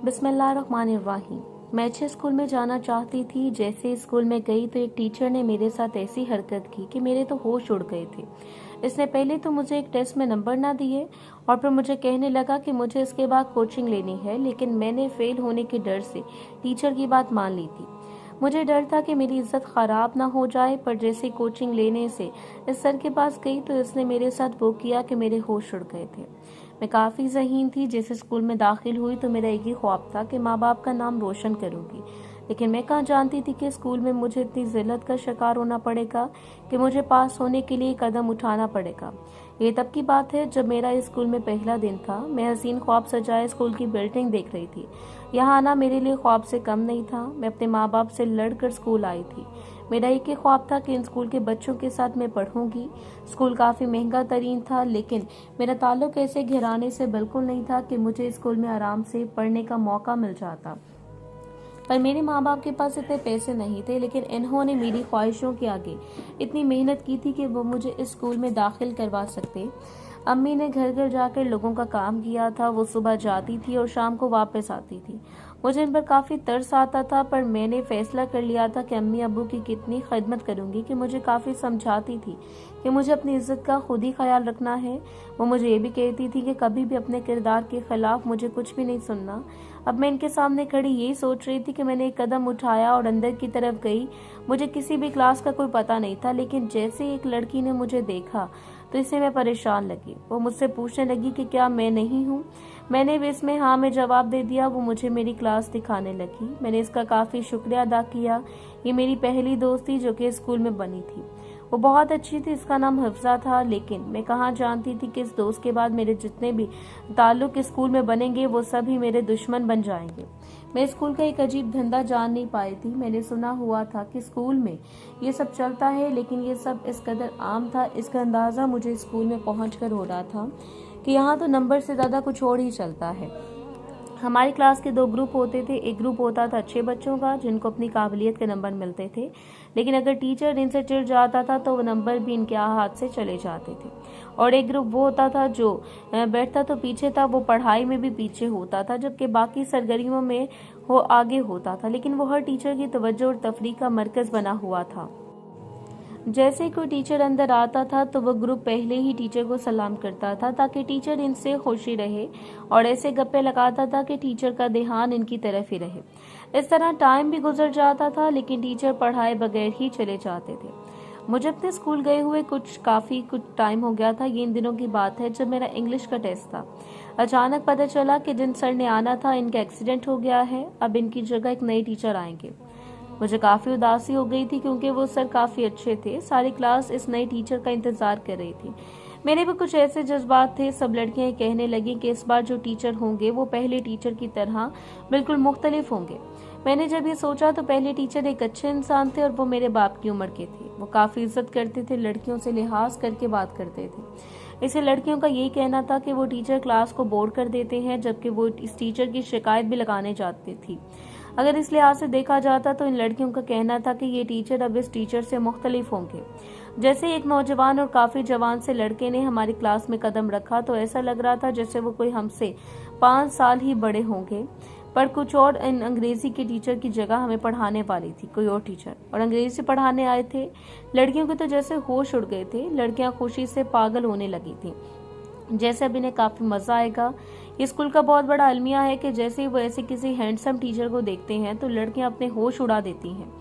बिस्मिल्लाहिर्रहमानिर्रहीम। मैं अच्छे स्कूल में जाना चाहती थी। जैसे स्कूल में गई तो एक टीचर ने मेरे साथ ऐसी हरकत की कि मेरे तो होश उड़ गए थे। इसने पहले तो मुझे एक टेस्ट में नंबर ना दिए और फिर मुझे कहने लगा कि मुझे इसके बाद कोचिंग लेनी है, लेकिन मैंने फेल होने के डर से टीचर की बात मान ली थी। मुझे डर था कि मेरी इज्जत खराब ना हो जाए, पर जैसे कोचिंग लेने से इस सर के पास गई तो इसने मेरे साथ वो किया कि मेरे होश उड़ गए थे। मैं काफ़ी ज़हीन थी। जैसे स्कूल में दाखिल हुई तो मेरा एक ही ख्वाब था कि माँ बाप का नाम रोशन करूँगी, लेकिन मैं कहाँ जानती थी कि स्कूल में मुझे इतनी जिल्लत का शिकार होना पड़ेगा कि मुझे पास होने के लिए कदम उठाना पड़ेगा। ये तब की बात है जब मेरा स्कूल में पहला दिन था। मैं हसीन ख्वाब सजाए स्कूल की बिल्डिंग देख रही थी। यहाँ आना मेरे लिए ख्वाब से कम नहीं था। मैं अपने माँ बाप से लड़कर स्कूल आई थी। मेरा एक ही ख्वाब था कि इन स्कूल के बच्चों के साथ मैं पढ़ूंगी। स्कूल काफ़ी महंगा तरीन था, लेकिन मेरा ताल्लुक ऐसे घराने से बिल्कुल नहीं था कि मुझे स्कूल में आराम से पढ़ने का मौका मिल जाता। पर मेरे माँ बाप के पास इतने पैसे नहीं थे, लेकिन इन्होंने मेरी ख्वाहिशों के आगे इतनी मेहनत की थी कि वो मुझे इस स्कूल में दाखिल करवा सकते। अम्मी ने घर घर जाकर लोगों का काम किया था। वो सुबह जाती थी और शाम को वापस आती थी। मुझे इन पर काफ़ी तरस आता था, पर मैंने फैसला कर लिया था कि अम्मी अब्बू की कितनी खिदमत करूंगी कि मुझे काफ़ी समझाती थी कि मुझे अपनी इज्जत का खुद ही ख्याल रखना है। वो मुझे ये भी कहती थी कि कभी भी अपने किरदार के खिलाफ मुझे कुछ भी नहीं सुनना। अब मैं इनके सामने खड़ी यही सोच रही थी कि मैंने एक कदम उठाया और अंदर की तरफ गई। मुझे किसी भी क्लास का कोई पता नहीं था, लेकिन जैसे एक लड़की ने मुझे देखा तो इससे मैं परेशान लगी। वो मुझसे पूछने लगी कि क्या मैं नहीं हूँ। मैंने भी इसमें हाँ में जवाब दे दिया। वो मुझे मेरी क्लास दिखाने लगी। मैंने इसका काफ़ी शुक्रिया अदा किया। ये मेरी पहली दोस्त थी जो कि स्कूल में बनी थी। वो बहुत अच्छी थी। इसका नाम हिफ्जा था, लेकिन मैं कहाँ जानती थी कि इस दोस्त के बाद मेरे जितने भी ताल्लुक स्कूल में बनेंगे वो सभी मेरे दुश्मन बन जाएंगे। मैं स्कूल का एक अजीब धंधा जान नहीं पाई थी। मैंने सुना हुआ था कि स्कूल में ये सब चलता है, लेकिन ये सब इस कदर आम था, इसका अंदाज़ा मुझे स्कूल में पहुंचकर हो रहा था कि यहाँ तो नंबर से ज़्यादा कुछ और ही चलता है। हमारी क्लास के दो ग्रुप होते थे। एक ग्रुप होता था अच्छे बच्चों का, जिनको अपनी काबिलियत के नंबर मिलते थे, लेकिन अगर टीचर इनसे चिढ़ जाता था तो वो नंबर भी इनके हाथ से चले जाते थे। और एक ग्रुप वो होता था जो बैठता तो पीछे था, वो पढ़ाई में भी पीछे होता था, जबकि बाकी सरगर्मियों में वो आगे होता था, लेकिन वो हर टीचर की तवज्जो और तफरीह का मरकज बना हुआ था। जैसे ही कोई टीचर अंदर आता था तो वह ग्रुप पहले ही टीचर को सलाम करता था ताकि टीचर इनसे खुशी रहे, और ऐसे गप्पे लगाता था कि टीचर का ध्यान इनकी तरफ ही रहे। इस तरह टाइम भी गुजर जाता था, लेकिन टीचर पढ़ाए बगैर ही चले जाते थे। मुझे अपने स्कूल गए हुए काफ़ी कुछ टाइम हो गया था। ये इन दिनों की बात है जब मेरा इंग्लिश का टेस्ट था। अचानक पता चला कि जिन सर ने आना था इनका एक्सीडेंट हो गया है। अब इनकी जगह एक नए टीचर आएंगे। मुझे काफ़ी उदासी हो गई थी क्योंकि वो सर काफ़ी अच्छे थे। सारी क्लास इस नए टीचर का इंतज़ार कर रही थी। मेरे भी कुछ ऐसे जज्बात थे। सब लड़कियां कहने लगी कि इस बार जो टीचर होंगे वो पहले टीचर की तरह बिल्कुल मुख्तलिफ होंगे। मैंने जब ये सोचा तो पहले टीचर एक अच्छे इंसान थे और वो मेरे बाप की उम्र के थे। वो काफ़ी इज्जत करते थे, लड़कियों से लिहाज करके बात करते थे। इसे लड़कियों का यही कहना था कि वो टीचर क्लास को बोर कर देते हैं, जबकि वो इस टीचर की शिकायत भी लगाने जाती थी। अगर इस लिहाज से देखा जाता तो इन लड़कियों का कहना था कि ये टीचर अब इस टीचर से मुख्तलिफ होंगे। जैसे एक नौजवान और काफ़ी जवान से लड़के ने हमारी क्लास में कदम रखा तो ऐसा लग रहा था जैसे वो कोई हमसे 5 साल ही बड़े होंगे। पर कुछ और इन अंग्रेजी के टीचर की जगह हमें पढ़ाने वाली थी कोई और टीचर, और अंग्रेजी पढ़ाने आए थे। लड़कियों के तो जैसे होश उड़ गए थे। लड़कियां खुशी से पागल होने लगी थी, जैसे अब इन्हें काफ़ी मज़ा आएगा। ये स्कूल का बहुत बड़ा अलमिया है कि जैसे ही वो ऐसे किसी हैंडसम टीचर को देखते हैं तो लड़कियां अपने होश उड़ा देती हैं।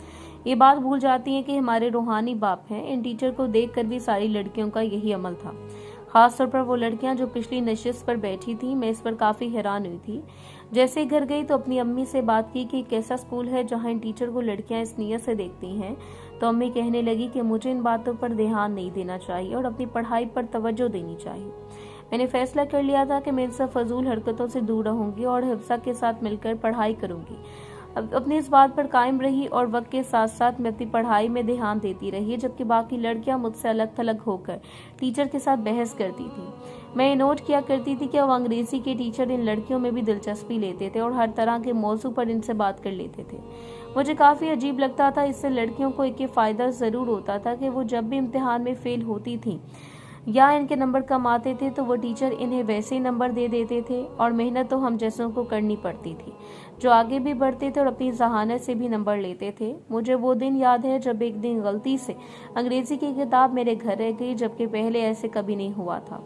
ये बात भूल जाती हैं कि हमारे रूहानी बाप हैं। इन टीचर को देखकर भी सारी लड़कियों का यही अमल था, खासतौर पर वो लड़कियां जो पिछली नशिस्त पर बैठी थी। मैं इस पर काफ़ी हैरान हुई थी। जैसे ही घर गई तो अपनी अम्मी से बात की कि कैसा स्कूल है जहाँ इन टीचर को लड़कियां इस नीयत से देखती हैं। तो अम्मी कहने लगी कि मुझे इन बातों पर ध्यान नहीं देना चाहिए और अपनी पढ़ाई पर तवज्जो देनी चाहिए। मैंने फैसला कर लिया था कि मैं इन सब फजूल हरकतों से दूर रहूंगी और हिफ्सा के साथ मिलकर पढ़ाई करूंगी। अब अपनी इस बात पर कायम रही और वक्त के साथ साथ मैं अपनी पढ़ाई में ध्यान देती रही, जबकि बाकी लड़कियां मुझसे अलग थलग होकर टीचर के साथ बहस करती थी। मैं ये नोट किया करती थी कि वो अंग्रेजी के टीचर इन लड़कियों में भी दिलचस्पी लेते थे और हर तरह के मौजू पर इनसे बात कर लेते थे। मुझे काफ़ी अजीब लगता था। इससे लड़कियों को एक फ़ायदा ज़रूर होता था कि वो जब भी इम्तिहान में फ़ेल होती थी या इनके नंबर कम आते थे तो वो टीचर इन्हें वैसे ही नंबर दे देते थे और मेहनत तो हम जैसों को करनी पड़ती थी, जो आगे भी बढ़ते थे और अपनी जहानत से भी नंबर लेते थे। मुझे वो दिन याद है जब एक दिन गलती से अंग्रेजी की किताब मेरे घर रह गई, जबकि पहले ऐसे कभी नहीं हुआ था।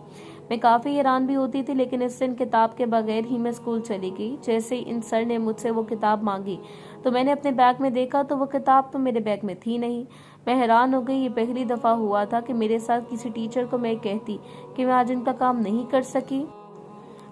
मैं काफ़ी हैरान भी होती थी, लेकिन इस दिन किताब के बगैर ही मैं स्कूल चली गई। जैसे ही इन सर ने मुझसे वो किताब मांगी तो मैंने अपने बैग में देखा तो वो किताब तो मेरे बैग में थी नहीं। मैं हैरान हो गई। ये पहली दफ़ा हुआ था कि मेरे साथ किसी टीचर को मैं कहती कि मैं आज इनका काम नहीं कर सकी।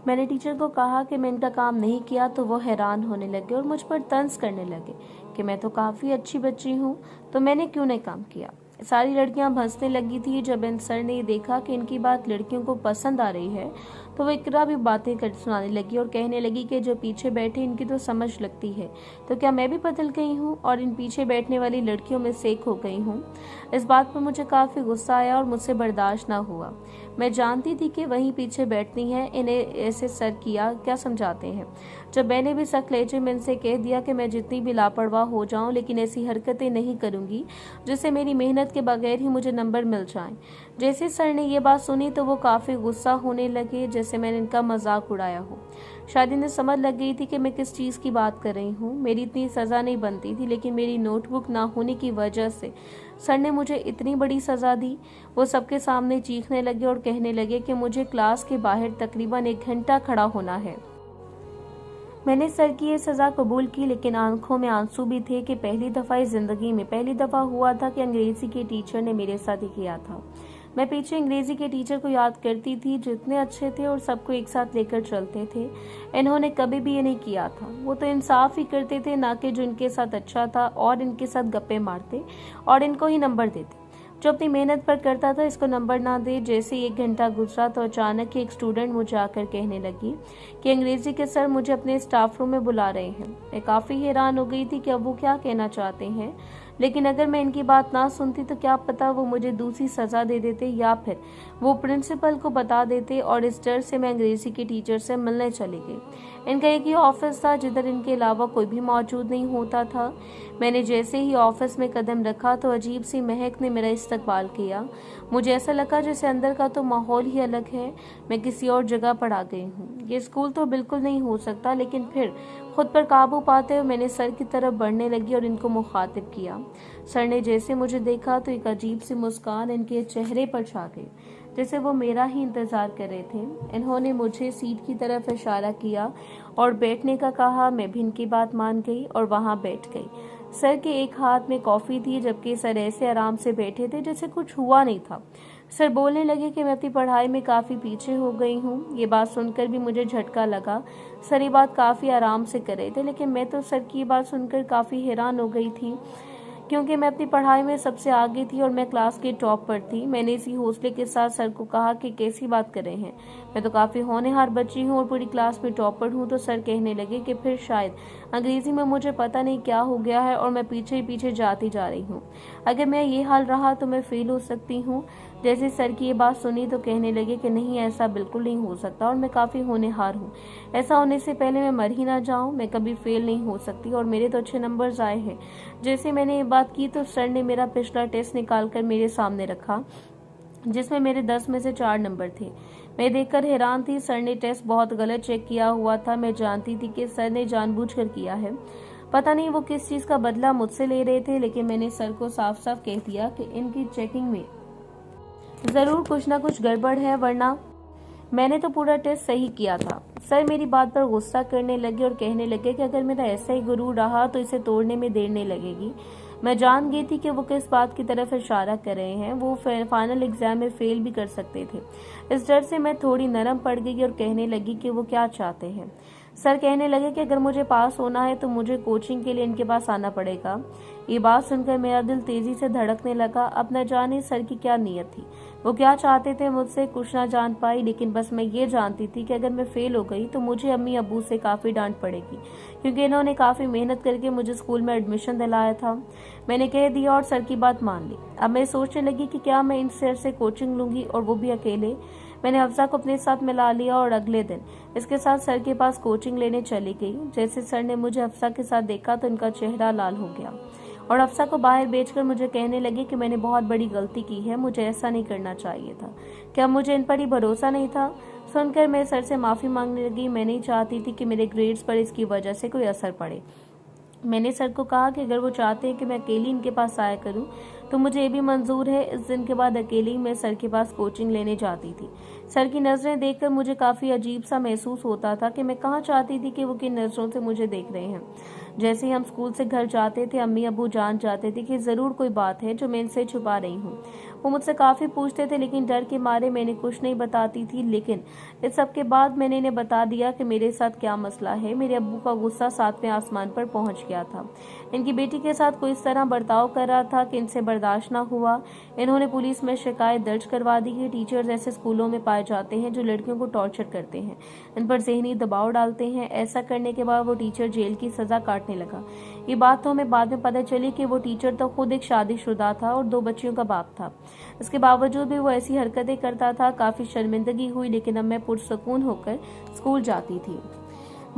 मैंने टीचर को कहा कि मैं इनका काम नहीं किया तो वो हैरान होने लगे और मुझ पर तंज करने लगे कि मैं तो काफ़ी अच्छी बच्ची हूँ, तो मैंने क्यों नहीं काम किया। सारी लड़कियां हंसने लगी थी। जब इन सर ने देखा कि इनकी बात लड़कियों को पसंद आ रही है तो वो इकरा भी बातें कर सुनाने लगी और कहने लगी कि जो पीछे बैठे इनकी तो समझ लगती है, तो क्या मैं भी बदल गई हूँ और इन पीछे बैठने वाली लड़कियों में से एक हो गई हूँ। इस बात पर मुझे काफ़ी गुस्सा आया और मुझसे बर्दाश्त ना हुआ। मैं जानती थी कि वहीं पीछे बैठती हैं, इन्हें ऐसे सर किया क्या समझाते हैं। जब मैंने भी सख्त लहजे में इनसे कह दिया कि मैं जितनी भी लापरवाह हो जाऊं लेकिन ऐसी हरकतें नहीं करूंगी जिससे मेरी मेहनत के बगैर ही मुझे नंबर मिल जाएं। जैसे सर ने ये बात सुनी तो वो काफ़ी गुस्सा होने लगे, जैसे मैंने इनका मजाक उड़ाया हो। शायद इन्हें समझ लग गई थी कि मैं किस चीज़ की बात कर रही हूँ। मेरी इतनी सज़ा नहीं बनती थी, लेकिन मेरी नोटबुक ना होने की वजह से सर ने मुझे इतनी बड़ी सज़ा दी। वो सबके सामने चीखने लगे और कहने लगे कि मुझे क्लास के बाहर तकरीबन 1 घंटा खड़ा होना है। मैंने सर की ये सज़ा कबूल की, लेकिन आंखों में आंसू भी थे कि पहली दफ़ा इस ज़िंदगी में पहली दफ़ा हुआ था कि अंग्रेज़ी के टीचर ने मेरे साथ ही किया था। मैं पीछे अंग्रेज़ी के टीचर को याद करती थी जो इतने अच्छे थे और सबको एक साथ लेकर चलते थे। इन्होंने कभी भी ये नहीं किया था। वो तो इंसाफ ही करते थे, ना कि जो इनके साथ अच्छा था और इनके साथ गप्पे मारते और इनको ही नंबर देते। जो अपनी मेहनत पर करता था इसको नंबर ना दे। जैसे 1 घंटा गुजरा तो अचानक ही एक स्टूडेंट मुझे आकर कहने लगी कि अंग्रेजी के सर मुझे अपने स्टाफ रूम में बुला रहे हैं। मैं काफ़ी हैरान हो गई थी कि अब वो क्या कहना चाहते हैं, लेकिन अगर मैं इनकी बात ना सुनती तो क्या पता वो मुझे दूसरी सज़ा दे देते या फिर वो प्रिंसिपल को बता देते, और इस डर से मैं अंग्रेजी के टीचर से मिलने चली गई। इनका एक ही ऑफिस था जिधर इनके अलावा कोई भी मौजूद नहीं होता था। मैंने जैसे ही ऑफिस में कदम रखा तो अजीब सी महक ने मेरा इस्तकबाल किया। मुझे ऐसा लगा जैसे अंदर का तो माहौल ही अलग है, मैं किसी और जगह पर आ गई हूँ। ये स्कूल तो बिल्कुल नहीं हो सकता, लेकिन फिर खुद पर काबू पाते हुए मैंने सर की तरफ बढ़ने लगी और इनको मुखातिब किया। सर ने जैसे मुझे देखा तो एक अजीब सी मुस्कान इनके चेहरे पर छा गई, जैसे वो मेरा ही इंतज़ार कर रहे थे। इन्होंने मुझे सीट की तरफ इशारा किया और बैठने का कहा। मैं भी इनकी बात मान गई और वहाँ बैठ गई। सर के एक हाथ में कॉफ़ी थी, जबकि सर ऐसे आराम से बैठे थे जैसे कुछ हुआ नहीं था। सर बोलने लगे कि मैं अपनी पढ़ाई में काफ़ी पीछे हो गई हूँ। ये बात सुनकर भी मुझे झटका लगा। सर ये बात काफ़ी आराम से कर रहे थे, लेकिन मैं तो सर की बात सुनकर काफ़ी हैरान हो गई थी, क्योंकि मैं अपनी पढ़ाई में सबसे आगे थी और मैं क्लास के टॉप पर थी। मैंने इसी हौसले के साथ सर को कहा कि कैसी बात कर रहे हैं, मैं तो काफ़ी होनहार बच्ची हूँ और पूरी क्लास में टॉपर हूँ। तो सर कहने लगे कि फिर शायद अंग्रेज़ी में मुझे पता नहीं क्या हो गया है और मैं पीछे ही पीछे जाती जा रही हूँ। अगर मैं ये हाल रहा तो मैं फेल हो सकती हूँ। जैसे सर की ये बात सुनी तो कहने लगे कि नहीं, ऐसा बिल्कुल नहीं हो सकता और मैं काफ़ी होनहार हूँ। ऐसा होने से पहले मैं मर ही ना जाऊँ, मैं कभी फेल नहीं हो सकती और मेरे तो अच्छे नंबर्स आए हैं। जैसे मैंने ये बात की तो सर ने मेरा पिछला टेस्ट निकाल कर मेरे सामने रखा, जिसमें मेरे 10 में से 4 नंबर थे। मैं देखकर हैरान थी। सर ने टेस्ट बहुत गलत चेक किया हुआ था। मैं जानती थी कि सर ने जानबूझकर किया है। पता नहीं वो किस चीज़ का बदला मुझसे ले रहे थे, लेकिन मैंने सर को साफ साफ कह दिया कि इनकी चेकिंग में ज़रूर कुछ ना कुछ गड़बड़ है, वरना मैंने तो पूरा टेस्ट सही किया था। सर मेरी बात पर गुस्सा करने लगे और कहने लगे कि अगर मेरा ऐसा ही गुरूर रहा तो इसे तोड़ने में देर नहीं लगेगी। मैं जान गई थी कि वो किस बात की तरफ इशारा कर रहे हैं। वो फाइनल एग्जाम में फेल भी कर सकते थे। इस डर से मैं थोड़ी नरम पड़ गई और कहने लगी कि वो क्या चाहते हैं। सर कहने लगे कि अगर मुझे पास होना है तो मुझे कोचिंग के लिए इनके पास आना पड़ेगा। ये बात सुनकर मेरा दिल तेजी से धड़कने लगा। अब न जाने सर की क्या नीयत थी, वो क्या चाहते थे मुझसे, कुछ ना जान पाई। लेकिन बस मैं ये जानती थी कि अगर मैं फेल हो गई तो मुझे अम्मी अब्बू से काफ़ी डांट पड़ेगी, क्योंकि इन्होंने काफ़ी मेहनत करके मुझे स्कूल में एडमिशन दिलाया था। मैंने कह दिया और सर की बात मान ली। अब मैं सोचने लगी कि क्या मैं इन सर से कोचिंग लूँगी, और वो भी अकेले। मैंने हफ्सा को अपने साथ मिला लिया और अगले दिन इसके साथ सर के पास कोचिंग लेने चली गई। जैसे सर ने मुझे हफ्सा के साथ देखा तो इनका चेहरा लाल हो गया और अफसा को बाहर बेचकर मुझे कहने लगे कि मैंने बहुत बड़ी गलती की है, मुझे ऐसा नहीं करना चाहिए था। क्या मुझे इन पर ही भरोसा नहीं था? सुनकर मैं सर से माफ़ी मांगने लगी। मैं नहीं चाहती थी कि मेरे ग्रेड्स पर इसकी वजह से कोई असर पड़े। मैंने सर को कहा कि अगर वो चाहते हैं कि मैं अकेली इनके पास आया करूं तो मुझे ये भी मंजूर है। इस दिन के बाद अकेले ही मैं सर के पास कोचिंग लेने जाती थी। सर की नज़रें देखकर मुझे काफ़ी अजीब सा महसूस होता था कि मैं कहाँ चाहती थी कि वो किन नज़रों से मुझे देख रहे हैं। जैसे ही हम स्कूल से घर जाते थे, अम्मी अबू जान जाते थे कि ज़रूर कोई बात है जो मैं इनसे छुपा रही हूँ। वो मुझसे काफ़ी पूछते थे, लेकिन डर के मारे मैंने कुछ नहीं बताती थी। लेकिन इस सब के बाद मैंने इन्हें बता दिया कि मेरे साथ क्या मसला है। मेरे अब्बू का गुस्सा 7वें आसमान पर पहुंच गया था। इनकी बेटी के साथ कोई इस तरह बर्ताव कर रहा था कि इनसे बर्दाश्त न हुआ। इन्होंने पुलिस में शिकायत दर्ज करवा दी कि टीचर्स ऐसे स्कूलों में पाए जाते हैं जो लड़कियों को टॉर्चर करते हैं, इन पर ज़हनी दबाव डालते हैं। ऐसा करने के बाद वो टीचर जेल की सज़ा काटने लगा। ये बात तो हमें बाद में पता चली कि वो टीचर तो खुद एक शादीशुदा था और 2 बच्चियों का बाप था। इसके बावजूद भी वो ऐसी हरकतें करता था। काफ़ी शर्मिंदगी हुई, लेकिन अब मैं पुरसुकून होकर स्कूल जाती थी।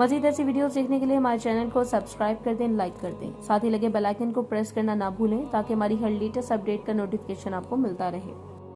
मज़ीद ऐसी वीडियोस देखने के लिए हमारे चैनल को सब्सक्राइब कर दें, लाइक कर दें। साथ ही लगे बेल आइकन को प्रेस करना ना भूलें ताकि हमारी हर लेटेस्ट अपडेट का नोटिफिकेशन आपको मिलता रहे।